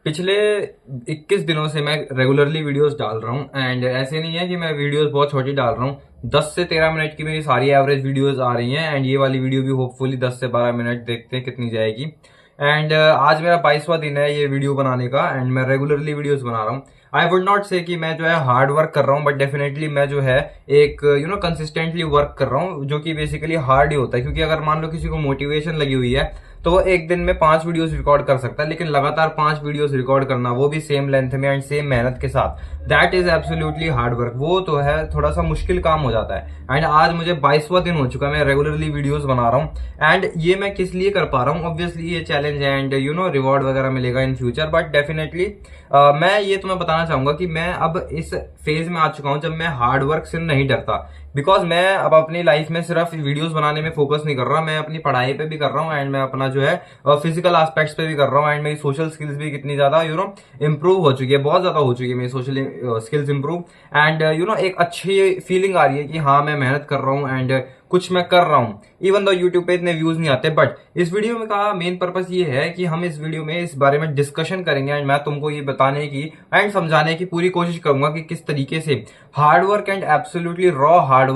पिछले 21 दिनों से मैं रेगुलरली वीडियोस डाल रहा हूँ एंड ऐसे नहीं है कि मैं वीडियोस बहुत छोटी डाल रहा हूँ। 10 से 13 मिनट की मेरी सारी एवरेज वीडियोस आ रही हैं एंड ये वाली वीडियो भी होपफुली 10 से 12 मिनट, देखते हैं कितनी जाएगी। एंड आज मेरा 22वां दिन है ये वीडियो बनाने का एंड मैं रेगुलरली वीडियोस बना रहा हूँ। आई वुड नॉट से कि मैं जो है हार्ड वर्क कर रहा हूँ, बट डेफिनेटली मैं जो है एक कंसिस्टेंटली वर्क कर रहा हूँ, जो कि बेसिकली हार्ड ही होता है। क्योंकि अगर मान लो किसी को मोटिवेशन लगी हुई है तो वो एक दिन में 5 वीडियोस रिकॉर्ड कर सकता है, लेकिन लगातार 5 वीडियोस रिकॉर्ड करना, वो भी सेम लेंथ में एंड सेम मेहनत के साथ, that is absolutely hard work. वो तो है थोड़ा सा मुश्किल काम हो जाता है। एंड आज मुझे 22वां दिन हो चुका है, मैं रेगुलरली वीडियोस बना रहा हूँ एंड ये मैं किस लिए कर पा रहा हूँ, ऑब्वियसली ये चैलेंज है एंड रिवॉर्ड वगैरह मिलेगा इन फ्यूचर, बट डेफिनेटली मैं ये तुम्हें बताना चाहूंगा कि मैं अब इस फेज में आ चुका हूं जब मैं हार्ड वर्क से नहीं डरता। बिकॉज मैं अब अपनी लाइफ में सिर्फ वीडियोस बनाने में फोकस नहीं कर रहा, मैं अपनी पढ़ाई पे भी कर रहा हूँ एंड मैं अपना जो है फिजिकल एस्पेक्ट्स पे भी कर रहा हूँ एंड मेरी सोशल स्किल्स भी कितनी ज्यादा इंप्रूव हो चुकी है, बहुत ज्यादा हो चुकी है मेरी सोशल स्किल्स इंप्रूव। एंड एक अच्छी फीलिंग आ रही है कि हाँ मैं मेहनत कर रहा हूँ एंड कुछ मैं कर रहा हूँ, इवन दो यूट्यूब पे इतने व्यूज नहीं आते। बट इस वीडियो में का मेन पर्पस ये है कि हम इस वीडियो में इस बारे में डिस्कशन करेंगे एंड मैं तुमको ये बताने की एंड समझाने की पूरी कोशिश करूंगा कि किस तरीके से hard work and absolutely raw hard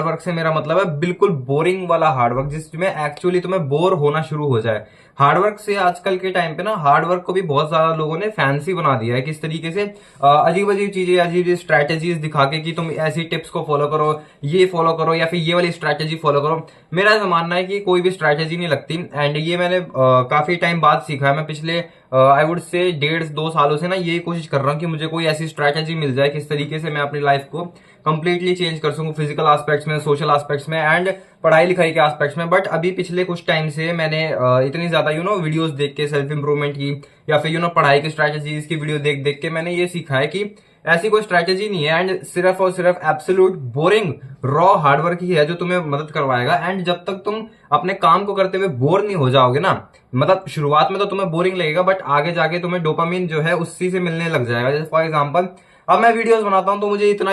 work से मेरा मतलब है बिल्कुल बोरिंग वाला हार्ड वर्क, जिसमें एक्चुअली तुम्हें बोर होना शुरू हो जाए। हार्ड वर्क से आजकल के टाइम पे ना हार्ड वर्क को भी बहुत ज्यादा लोगों ने फैंसी बना दिया है। किस तरीके से अजीब अजीब चीजें, अजीब स्ट्रैटेजीज दिखा के कि तुम ऐसी टिप्स को फॉलो करो, ये फॉलो करो या फिर ये वाली स्ट्रैटेजी फॉलो करो। मेरा ऐसा मानना है कि कोई भी स्ट्रैटेजी नहीं लगती एंड ये मैंने काफी टाइम बाद सीखा है। मैं पिछले आई वुड से 1.5-2 सालों से ना ये कोशिश कर रहा हूँ कि मुझे कोई ऐसी स्ट्रैटेजी मिल जाए किस तरीके से मैं अपनी लाइफ को कंप्लीटली चेंज कर सकूं, फिजिकल एस्पेक्ट्स में, सोशल एस्पेक्ट्स में एंड पढ़ाई लिखाई के एस्पेक्ट्स में। बट अभी पिछले कुछ टाइम से मैंने इतनी ज्यादा वीडियोस देख के सेल्फ इंप्रूवमेंट की या फिर पढ़ाई की स्ट्रैटेजीज की वीडियो देख देख के मैंने ये सीखा है कि ऐसी कोई स्ट्रैटेजी नहीं है एंड सिर्फ और सिर्फ एब्सोल्यूट बोरिंग रॉ हार्डवर्क ही है जो तुम्हें मदद करवाएगा। एंड जब तक तुम अपने काम को करते हुए बोर नहीं हो जाओगे ना, मतलब शुरुआत में तो तुम्हें बोरिंग लगेगा बट आगे जाके तुम्हें डोपामिन जो है उसी से मिलने लग जाएगा। जैसे फॉर एग्जांपल अब मैं वीडियोस बनाता हूं तो मुझे इतना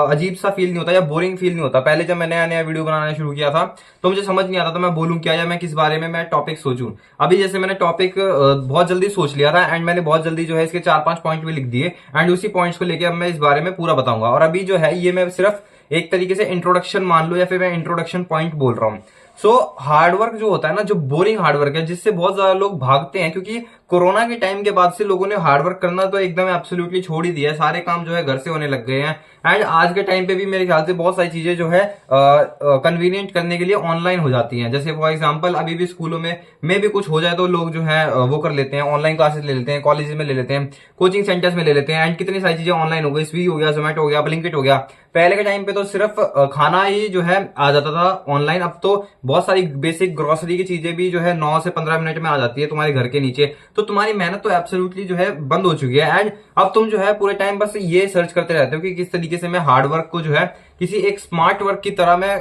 अजीब सा फील नहीं होता या बोरिंग फील नहीं होता। पहले जब मैं नया नया वीडियो बनाना शुरू किया था तो मुझे समझ नहीं आता था मैं बोलूं क्या या मैं किस बारे में मैं टॉपिक सोचूं। अभी जैसे मैंने टॉपिक बहुत जल्दी सोच लिया था एंड मैंने बहुत जल्दी जो है इसके 4-5 पॉइंट भी लिख दिए एंड उसी पॉइंट्स को लेकर अब मैं इस बारे में पूरा बताऊंगा। और अभी जो है ये मैं सिर्फ एक तरीके से इंट्रोडक्शन मान लो या फिर मैं इंट्रोडक्शन पॉइंट बोल रहा हूँ। सो हार्डवर्क जो होता है ना, जो बोरिंग हार्डवर्क है जिससे बहुत ज्यादा लोग भागते हैं, क्योंकि कोरोना के टाइम के बाद से लोगों ने हार्डवर्क करना तो एकदम एब्सोल्युटली छोड़ ही दिया है। सारे काम जो है घर से होने लग गए हैं एंड आज के टाइम पे भी मेरे ख्याल से बहुत सारी चीजें जो है कन्वीनियंट करने के लिए ऑनलाइन हो जाती हैं। जैसे फॉर एग्जांपल अभी भी स्कूलों में भी कुछ हो जाए तो लोग जो है वो कर लेते हैं, ऑनलाइन क्लासेस ले लेते हैं, कॉलेज में ले लेते हैं, कोचिंग सेंटर्स में ले लेते हैं एंड कितनी सारी चीजें ऑनलाइन हो गई। स्विगी हो गया, जोमेटो हो गया, ब्लिंकिट हो गया। पहले के टाइम पे तो सिर्फ खाना ही जो है आ जाता था ऑनलाइन, अब तो बहुत सारी बेसिक ग्रोसरी की चीजें भी जो है 9 से 15 मिनट में आ जाती है तुम्हारे घर के नीचे। तो तुम्हारी मेहनत तो एब्सोल्युटली जो है बंद हो चुकी है एंड अब तुम जो है पूरे टाइम बस ये सर्च करते रहते हो कि किस तरीके से मैं हार्ड वर्क को जो है किसी एक स्मार्ट वर्क की तरह मैं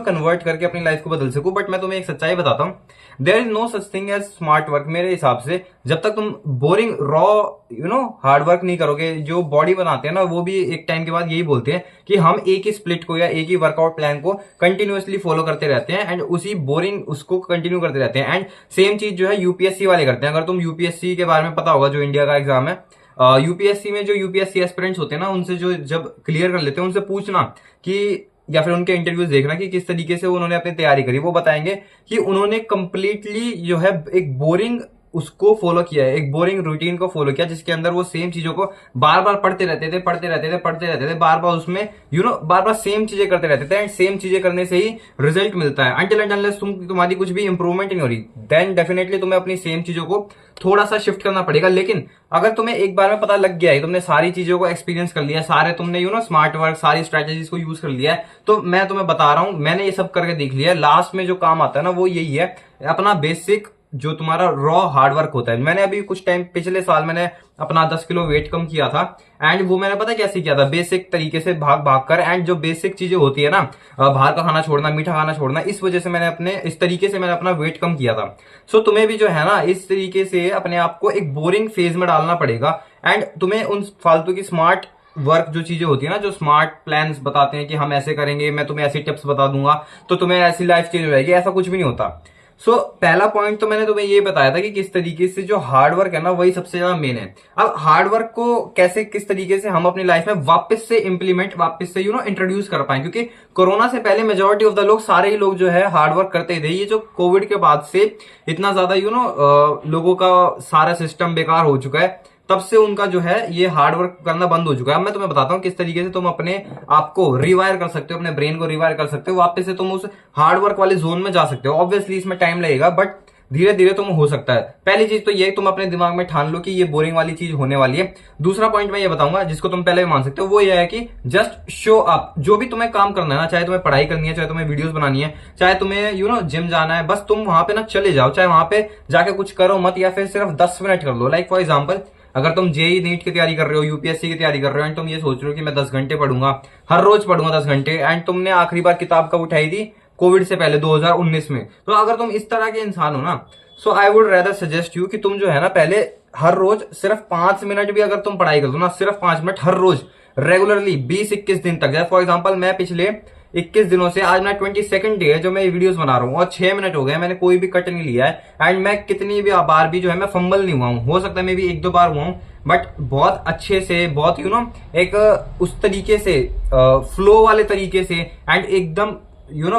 कन्वर्ट करके अपनी लाइफ को बदल सकूं। बट मैं तुम्हें एक सच्चाई बताता हूं, there is no such thing as smart work. मेरे हिसाब से जब तक तुम बोरिंग रॉ हार्ड वर्क नहीं करोगे, जो बॉडी बनाते हैं ना वो भी एक टाइम के बाद यही बोलते हैं कि हम एक ही स्प्लिट को या एक ही वर्कआउट प्लान को कंटिन्यूअसली फॉलो करते रहते हैं एंड उसी बोरिंग उसको कंटिन्यू करते रहते हैं। एंड सेम चीज जो है यूपीएससी वाले करते हैं। अगर तुम यूपीएससी के बारे में पता होगा, जो इंडिया का एग्जाम है, यूपीएससी में जो यूपीएससी एस्पिरेंट्स होते हैं ना, उनसे जो जब क्लियर कर लेते हैं उनसे पूछना कि या फिर उनके इंटरव्यूज देखना कि किस तरीके से उन्होंने अपनी तैयारी करी। वो बताएंगे कि उन्होंने कंप्लीटली जो है एक बोरिंग उसको फॉलो किया है, एक बोरिंग रूटीन को फॉलो किया जिसके अंदर वो सेम चीजों को बार बार पढ़ते रहते थे, बार बार उसमें बार बार सेम चीजें करते रहते थे एंड सेम चीजें करने से ही रिजल्ट मिलता है। अनटिल एंड अनलेस तुम्हारी कुछ भी इंप्रूवमेंट नहीं हो रही, देन डेफिनेटली तुम्हें अपनी सेम चीजों को थोड़ा सा शिफ्ट करना पड़ेगा। लेकिन अगर तुम्हें एक बार में पता लग गया है, तुमने सारी चीजों को एक्सपीरियंस कर लिया, सारे तुमने स्मार्ट वर्क, सारी स्ट्रेटेजीज को यूज कर लिया है, तो मैं तुम्हें बता रहा हूं मैंने ये सब करके देख लिया है। लास्ट में जो काम आता है ना वो यही है, अपना बेसिक जो तुम्हारा रॉ हार्डवर्क होता है। मैंने अभी कुछ टाइम पिछले साल मैंने अपना 10 किलो वेट कम किया था एंड वो मैंने पता कैसे किया था, बेसिक तरीके से भाग भाग कर। एंड जो बेसिक चीजें होती है ना, बाहर का खाना छोड़ना, मीठा खाना छोड़ना, इस वजह से मैंने इस तरीके से मैंने अपना वेट कम किया था। सो तुम्हें भी जो है ना इस तरीके से अपने आप को एक बोरिंग फेज में डालना पड़ेगा एंड तुम्हें उन फालतू की स्मार्ट वर्क जो चीजें होती है ना, जो स्मार्ट प्लान्स बताते हैं कि हम ऐसे करेंगे, मैं तुम्हें ऐसी टिप्स बता दूंगा तो तुम्हें ऐसी लाइफ चेंज हो जाएगी, ऐसा कुछ भी नहीं होता। सो पहला पॉइंट तो मैंने तुम्हें ये बताया था कि किस तरीके से जो हार्ड वर्क है ना वही सबसे ज्यादा मेन है। अब हार्ड वर्क को कैसे किस तरीके से हम अपनी लाइफ में वापस से इंप्लीमेंट वापस से इंट्रोड्यूस कर पाए, क्योंकि कोरोना से पहले मेजोरिटी ऑफ द लोग सारे ही लोग जो है हार्ड वर्क करते थे। ये जो कोविड के बाद से इतना ज्यादा लोगों का सारा सिस्टम बेकार हो चुका है, तब से उनका जो है ये हार्ड वर्क करना बंद हो चुका है। अब मैं तुम्हें बताता हूँ किस तरीके से तुम अपने आप को रिवायर कर सकते हो, अपने ब्रेन को रिवायर कर सकते हो, वापस से तुम उस हार्ड वर्क वाले जोन में जा सकते हो। ऑब्वियसली इसमें टाइम लगेगा, बट धीरे धीरे तुम हो सकता है। पहली चीज तो ये तुम अपने दिमाग में ठान लो कि ये बोरिंग वाली चीज होने वाली है। दूसरा पॉइंट मैं ये बताऊंगा जिसको तुम पहले भी मान सकते हो, वो ये है कि जस्ट शो अप। जो भी तुम्हें काम करना है ना, चाहे तुम्हें पढ़ाई करनी है, चाहे तुम्हें वीडियोस बनानी है, चाहे तुम्हें जिम जाना है, बस तुम वहां पे ना चले जाओ। चाहे वहां पे जाके कुछ करो मत, या फिर सिर्फ 10 मिनट कर लो। लाइक फॉर एग्जाम्पल, अगर तुम जेई नीट की तैयारी कर रहे हो, यूपीएससी की तैयारी कर रहे हो, एंड तुम ये सोच रहे हो कि मैं 10 घंटे पढ़ूंगा, हर रोज पढ़ूंगा 10 घंटे, एंड तुमने आखिरी बार किताब कब उठाई थी? कोविड से पहले 2019 में। तो अगर तुम इस तरह के इंसान हो ना, so I would rather suggest you कि तुम जो है ना पहले हर रोज सिर्फ 5 मिनट भी अगर तुम पढ़ाई कर दो ना, सिर्फ 5 मिनट हर रोज रेगुलरली 20-21 दिन तक। जैसे फॉर एग्जाम्पल मैं पिछले 21 दिनों से, आज मेरा 22nd डे है जो मैं ये वीडियोस बना रहा हूँ, और 6 मिनट हो गए, मैंने कोई भी कट नहीं लिया है, एंड मैं कितनी भी बार भी जो है मैं फंबल नहीं हुआ हूँ। हो सकता है मैं भी 1-2 बार हुआ हूँ, बट बहुत अच्छे से, बहुत एक उस तरीके से फ्लो वाले तरीके से, एंड एकदम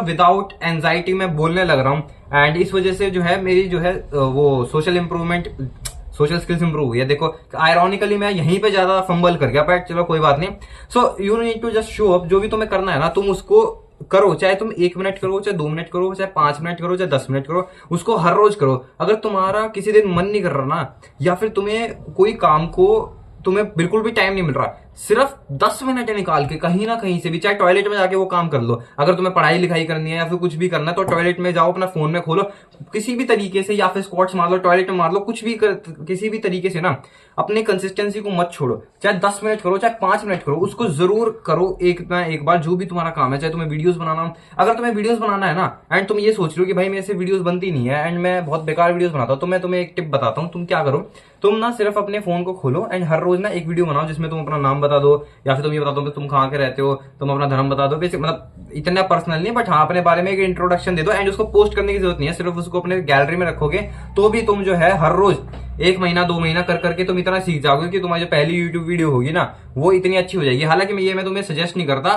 विदाउट एंजाइटी में बोलने लग रहा हूँ। एंड इस वजह से जो है मेरी जो है वो सोशल स्किल्स इंप्रूव हुई है। देखो आयरॉनिकली मैं यहीं पे ज्यादा फंबल कर गया, बट चलो कोई बात नहीं। So you need to just show up. जो भी तुम्हें करना है ना, तुम उसको करो। चाहे तुम 1 मिनट करो, चाहे 2 मिनट करो, चाहे 5 मिनट करो, चाहे 10 मिनट करो, उसको हर रोज करो। अगर तुम्हारा किसी दिन मन नहीं कर रहा ना, या फिर तुम्हें कोई काम को तुम्हें बिल्कुल भी टाइम नहीं मिल रहा, सिर्फ 10 मिनट निकाल के कहीं ना कहीं से भी, चाहे टॉयलेट में जाके वो काम कर लो। अगर तुम्हें पढ़ाई लिखाई करनी है या फिर कुछ भी करना है, तो टॉयलेट में जाओ, अपना फोन में खोलो किसी भी तरीके से, या फिर स्क्वाट्स मार लो, टॉयलेट में मार लो, कुछ भी किसी भी तरीके से ना अपनी कंसिस्टेंसी को मत छोड़ो। चाहे 10 मिनट करो, चाहे 5 मिनट करो, उसको जरूर करो एक ना एक बार। जो भी तुम्हारा काम है, चाहे तुम्हें वीडियोस बनाना हो, अगर तुम्हें वीडियोस बनाना है ना, एंड तुम ये सोच रहे हो कि भाई मेरे से वीडियोस बनती नहीं है एंड मैं बहुत बेकार वीडियोस बनाता हूं, तो मैं तुम्हें एक टिप बताता हूं। तुम क्या करो, तुम ना सिर्फ अपने फोन को खोलो एंड हर रोज ना एक वीडियो बनाओ जिसमें तुम अपना नाम बता दो, या फिर तुम ये बता दो कि तुम कहाँ के रहते हो, तुम अपना धर्म बता दो। बेसिक मतलब इतना पर्सनल नहीं, बट हाँ अपने बारे में एक इंट्रोडक्शन दे दो, एंड उसको पोस्ट करने की जरूरत नहीं है, सिर्फ उसको अपने गैलरी में रखोगे तो भी तुम जो है हर रोज 1 महीना 2 महीना कर करके तुम इतना सीख जाओगे कि तुम्हारी जो पहली यूट्यूब वीडियो होगी ना वो इतनी अच्छी हो जाएगी। हालांकि मैं तुम्हें सजेस्ट नहीं करता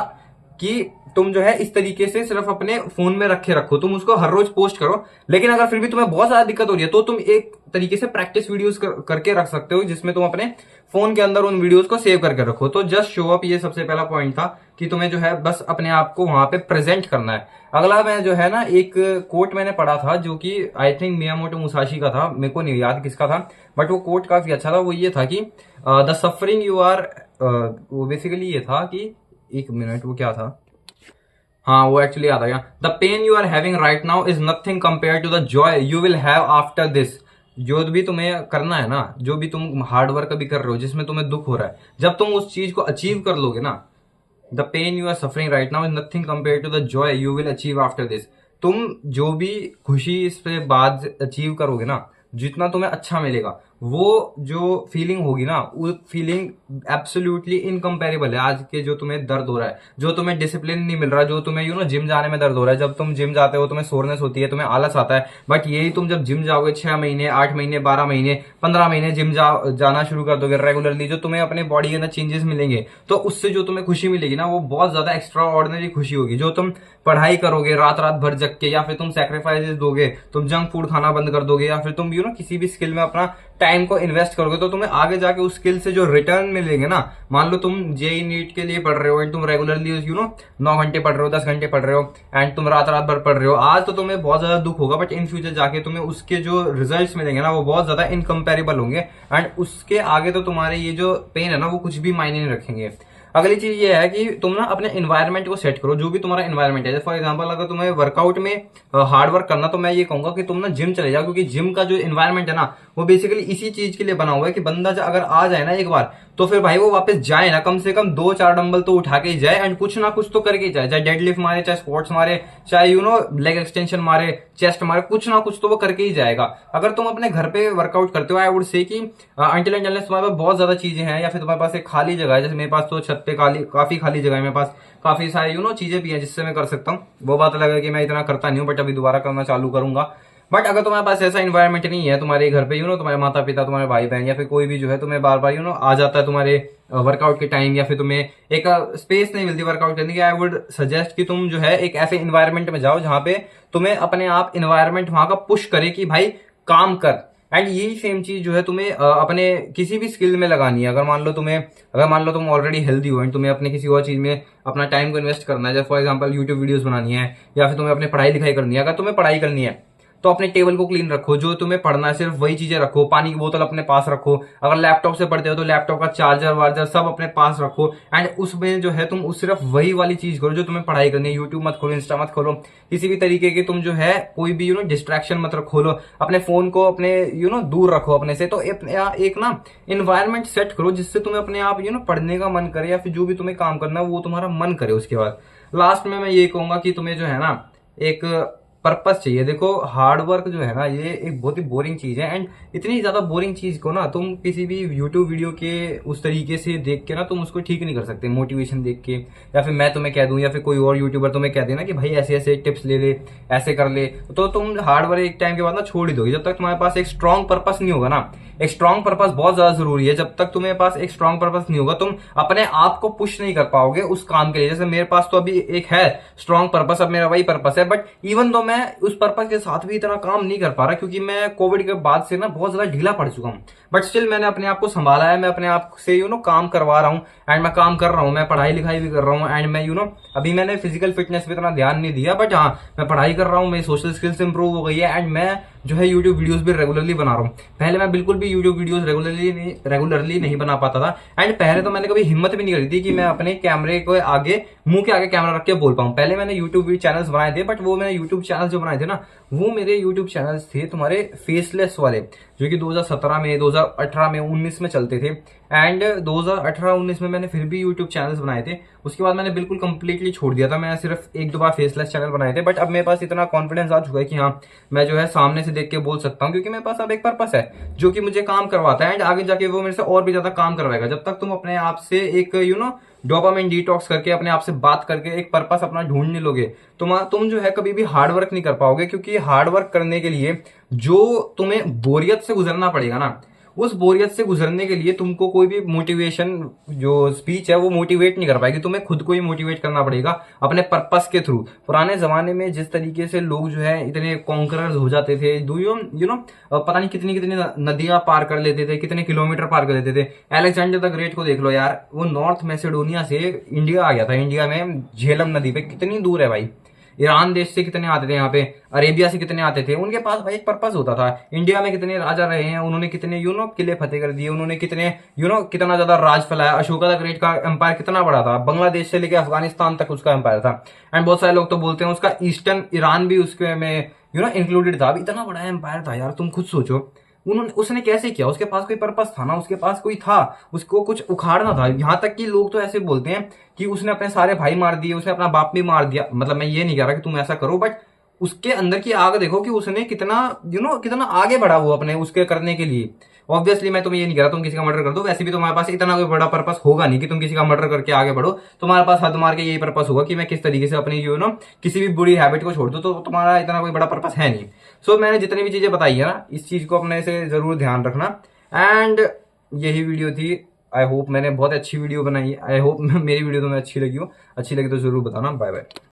कि तुम जो है इस तरीके से सिर्फ अपने फोन में रखो, तुम उसको हर रोज पोस्ट करो। लेकिन अगर फिर भी तुम्हें बहुत ज्यादा दिक्कत हो रही है, तो तुम एक तरीके से प्रैक्टिस वीडियोस करके रख सकते हो, जिसमें तुम अपने फोन के अंदर उन वीडियोस को सेव करके रखो। तो जस्ट शो अप, ये सबसे पहला पॉइंट था कि तुम्हें जो है बस अपने आप को वहां पे प्रेजेंट करना है। अगला मैं जो है ना एक कोट मैंने पढ़ा था जो कि आई थिंक मियामोटो मुसाशी का था, मेरे को नहीं याद किसका था, बट वो कोट काफी अच्छा था। वो ये था कि द सफरिंग यू आर, वो बेसिकली ये था कि 1 मिनट वो क्या था, हाँ वो एक्चुअली याद आ गया। The pain you are having right now is nothing compare to the joy you will have after this. जो भी तुम्हें करना है ना, जो भी तुम हार्ड वर्क अभी कर रहे हो जिसमें तुम्हें दुख हो रहा है, जब तुम उस चीज को अचीव कर लोगे ना, the pain you are suffering right now is nothing compare to the joy you will achieve after this. तुम जो भी खुशी इसके बाद अचीव करोगे ना, जितना तुम्हें अच्छा मिलेगा, वो जो फीलिंग होगी ना, वो फीलिंग एब्सोल्युटली इनकम्पेरेबल है आज के जो तुम्हें दर्द हो रहा है, जो तुम्हें डिसिप्लिन नहीं मिल रहा, जो तुम्हें जिम जाने में दर्द हो रहा है। जब तुम जिम जाते हो तुम्हें सोरनेस होती है, तुम्हें आलस आता है, बट यही तुम जब जिम जाओगे 6 महीने 8 महीने 12 महीने 15 महीने जिम जाना शुरू कर दोगे रेगुलरली, जो तुम्हें अपने बॉडी के अंदर चेंजेस मिलेंगे, तो उससे जो तुम्हें खुशी मिलेगी ना, वो बहुत ज्यादा एक्स्ट्रा ऑर्डिनरी खुशी होगी। जो तुम पढ़ाई करोगे रात रात भर जग के, या फिर तुम सैक्रिफाइसेस दोगे, तुम जंक फूड खाना बंद कर दोगे, या फिर तुम किसी भी स्किल में अपना टाइम को इन्वेस्ट करोगे, तो तुम्हें आगे जाके उस स्किल से जो रिटर्न मिलेंगे ना, मान लो तुम जेई नीट के लिए पढ़ रहे हो एंड तुम रेगुलरली 9 घंटे पढ़ रहे हो, 10 घंटे पढ़ रहे हो, एंड तुम रात रात भर पढ़ रहे हो, आज तो तुम्हें बहुत ज्यादा दुख होगा, बट इन फ्यूचर जाके तुम्हें उसके जो रिजल्ट्स मिलेंगे ना, वो बहुत ज्यादा इनकम्पेरेबल होंगे, एंड उसके आगे तो तुम्हारे ये जो पेन है ना, वो कुछ भी मायने नहीं रखेंगे। अगली चीज ये है कि तुम ना अपने एनवायरनमेंट को सेट करो, जो भी तुम्हारा एनवायरनमेंट है। फॉर एग्जांपल अगर तुम्हें वर्कआउट में हार्ड वर्क करना, तो मैं ये कहूंगा कि तुम ना जिम चले जाओ, क्योंकि जिम का जो एनवायरनमेंट है ना, वो बेसिकली इसी चीज के लिए बना हुआ है कि बंदा अगर आ जाए ना एक बार, तो फिर भाई वो वापस जाए ना, कम से कम 2-4 डंबल तो उठा के ही जाए, एंड कुछ ना कुछ तो करके ही जाए, चाहे डेडलिफ्ट मारे, चाहे स्क्वाट्स मारे, चाहे लेग एक्सटेंशन मारे, चेस्ट मारे, कुछ ना कुछ तो वो करके ही जाएगा। अगर तुम अपने घर पे वर्कआउट करते हो, आई वुड से कि अंटिल एंड अनलेस तुम्हारे पास बहुत ज्यादा चीजें हैं, या फिर तुम्हारे पास एक खाली जगह है, जैसे मेरे पास तो छत पे काफी खाली जगह है, मेरे पास काफी सारे चीजें भी हैं जिससे मैं कर सकता हूँ। वो बात अलग है कि मैं इतना करता नहीं हूँ, बट अभी दोबारा करना चालू करूंगा। बट अगर तुम्हारे पास ऐसा इन्वायरमेंट नहीं है तुम्हारे घर पे, तुम्हारे माता पिता, तुम्हारे भाई बहन या फिर कोई भी जो है तुम्हें बार बार आ जाता है तुम्हारे वर्कआउट के टाइम, या फिर तुम्हें एक स्पेस नहीं मिलती वर्कआउट करने की, आई वुड सजेस्ट कि तुम जो है एक ऐसे इन्वायरमेंट में जाओ जहां पे तुम्हें अपने आप इन्वायरमेंट वहां का पुश करे कि भाई काम कर। एंड यही सेम चीज जो है तुम्हें अपने किसी भी स्किल में लगानी है। अगर मान लो तुम ऑलरेडी हेल्दी हो एंड तुम्हें अपने किसी और चीज में अपना टाइम को इन्वेस्ट करना है, जैसे फॉर एग्जांपल यूट्यूब वीडियोस बनानी है, या फिर तुम्हें अपनी पढ़ाई लिखाई करनी है। अगर तुम्हें पढ़ाई करनी है तो अपने टेबल को क्लीन रखो, जो तुम्हें पढ़ना है सिर्फ वही चीजें रखो, पानी की बोतल अपने पास रखो। अगर लैपटॉप से पढ़ते हो तो लैपटॉप का चार्जर वार्जर सब अपने पास रखो। एंड उसमें जो है तुम सिर्फ वही वाली चीज करो जो तुम्हें पढ़ाई करनी है। यूट्यूब मत खोलो, इंस्टा मत खोलो, किसी भी तरीके की तुम जो है कोई भी डिस्ट्रैक्शन मत खोलो। अपने फोन को अपने दूर रखो अपने से। तो एक ना इन्वायरमेंट सेट करो जिससे तुम्हें अपने आप पढ़ने का मन करे, या फिर जो भी तुम्हें काम करना है वो तुम्हारा मन करे। उसके बाद लास्ट में मैं ये कहूंगा कि तुम्हें जो है ना एक पर्पस चाहिए। देखो हार्ड वर्क जो है ना ये एक बहुत ही बोरिंग चीज है, एंड इतनी ज्यादा बोरिंग चीज को ना तुम किसी भी यूट्यूब वीडियो के उस तरीके से देख के ना तुम उसको ठीक नहीं कर सकते, मोटिवेशन देख के, या फिर मैं तुम्हें कह दूं या फिर कोई और यूट्यूबर तुम्हें कह देना कि भाई ऐसे ऐसे टिप्स ले ले, ऐसे कर ले, तो तुम हार्ड वर्क एक टाइम के बाद ना छोड़ ही दोगे। जब तक तुम्हारे पास एक स्ट्रॉन्ग पर्पस नहीं होगा ना, एक स्ट्रॉन्ग पर्पस बहुत ज्यादा जरूरी है। जब तक तुम्हारे पास एक स्ट्रॉन्ग पर्पस नहीं होगा तुम अपने आप को पुश नहीं कर पाओगे उस काम के लिए। जैसे मेरे पास तो अभी एक है स्ट्रॉन्ग पर्पस, अब मेरा वही पर्पस है, बट इवन दो मैं उस पर्पस के साथ भी इतना काम नहीं कर पा रहा क्योंकि मैं कोविड के बाद से ना बहुत ज्यादा ढीला पड़ चुका हूँ। बट स्टिल मैंने अपने आप को संभाला है, मैं अपने आप से काम करवा रहा हूँ, एंड मैं काम कर रहा हूँ, मैं पढ़ाई लिखाई भी कर रहा हूँ, एंड मैं अभी मैंने फिजिकल फिटनेस पे इतना ध्यान नहीं दिया, बट हाँ मैं पढ़ाई कर रहा हूँ, मेरी सोशल स्किल्स इंप्रूव हो गई है, एंड मैं जो है यूट्यूब वीडियोस भी रेगुलरली बना रहा हूँ। पहले मैं बिल्कुल भी यूट्यूब वीडियोस रेगुलरली नहीं बना पाता था, एंड पहले तो मैंने कभी हिम्मत भी नहीं करी थी कि मैं अपने कैमरे को आगे, मुंह के आगे कैमरा रख के बोल पाऊं। पहले मैंने यूट्यूब चैनल्स बनाए थे, बट वो मैंने यूट्यूब चैनल जो बनाए थे ना वो मेरे यूट्यूब चैनल्स थे तुम्हारे फेसलेस वाले, जो कि 2017 में, 2018 में, 19 में चलते थे। एंड 2018-19 में मैंने फिर भी यूट्यूब चैनल्स बनाए थे, उसके बाद मैंने बिल्कुल कंप्लीटली छोड़ दिया था। मैं सिर्फ एक दो बार फेसलेस चैनल बनाए थे, बट अब मेरे पास इतना कॉन्फिडेंस आ चुका है कि हाँ मैं जो है सामने से देख के बोल सकता हूँ, क्योंकि मेरे पास अब एक पर्पस है जो कि मुझे काम करवाता है, एंड आगे जाके वो मेरे से और भी ज्यादा काम करवाएगा। जब तक तुम अपने आप से एक डोपामाइन डिटॉक्स करके अपने आप से बात करके एक पर्पस अपना ढूंढ नहीं लोगे, तुम जो है कभी भी हार्ड वर्क नहीं कर पाओगे। क्योंकि हार्ड वर्क करने के लिए जो तुम्हें बोरियत से गुजरना पड़ेगा ना, उस बोरियत से गुजरने के लिए तुमको कोई भी मोटिवेशन जो स्पीच है वो मोटिवेट नहीं कर पाएगी, तुम्हें खुद को ही मोटिवेट करना पड़ेगा अपने पर्पस के थ्रू। पुराने जमाने में जिस तरीके से लोग जो है इतने कॉन्करर्स हो जाते थे, पता नहीं कितनी कितनी नदियां पार कर लेते थे, कितने किलोमीटर पार कर लेते थे। अलेक्जेंडर द ग्रेट को देख लो यार, वो नॉर्थ मैसेडोनिया से इंडिया आ गया था। इंडिया में झेलम नदी पे कितनी दूर है भाई। ईरान देश से कितने आते थे यहाँ पे, अरेबिया से कितने आते थे, उनके पास भाई एक पर्पस होता था। इंडिया में कितने राजा रहे हैं, उन्होंने कितने किले फतेह कर दिए, उन्होंने कितने कितना ज्यादा राज फैलाया। अशोका द ग्रेट का एम्पायर कितना बड़ा था, बांग्लादेश से लेकर अफगानिस्तान तक उसका एम्पायर था। एंड बहुत सारे लोग तो बोलते हैं उसका ईस्टर्न ईरान भी उसके में इंक्लूडेड था। अब इतना बड़ा एम्पायर था यार, तुम खुद सोचो उसने कैसे किया। उसके पास कोई पर्पस था ना, उसके पास कोई था, उसको कुछ उखाड़ना था। यहां तक कि लोग तो ऐसे बोलते हैं कि उसने अपने सारे भाई मार दिए, उसने अपना बाप भी मार दिया। मतलब मैं ये नहीं कह रहा कि तुम ऐसा करो, बट उसके अंदर की आग देखो कि उसने कितना कितना आगे बढ़ा वो अपने उसके करने के लिए। ऑब्वियसली मैं तुम्हें ये नहीं कह रहा तुम किसी का मर्डर कर दो, वैसे भी तुम्हारे पास इतना कोई बड़ा पर्पस होगा नहीं कि तुम किसी का मर्डर करके आगे बढ़ो। तुम्हारे पास हद मार के यही पर्पस होगा कि मैं किस तरीके से अपनी किसी भी बुरी हैबिट को छोड़ दूं, तो तुम्हारा इतना कोई बड़ा पर्पस है नहीं। सो मैंने जितनी भी चीजें बताई है ना, इस चीज को अपने से जरूर ध्यान रखना। एंड यही वीडियो थी। आई होप मैंने बहुत अच्छी वीडियो बनाई है। आई होप मेरी वीडियो तुम्हें अच्छी लगी हो। अच्छी लगी तो जरूर बताना। Bye bye.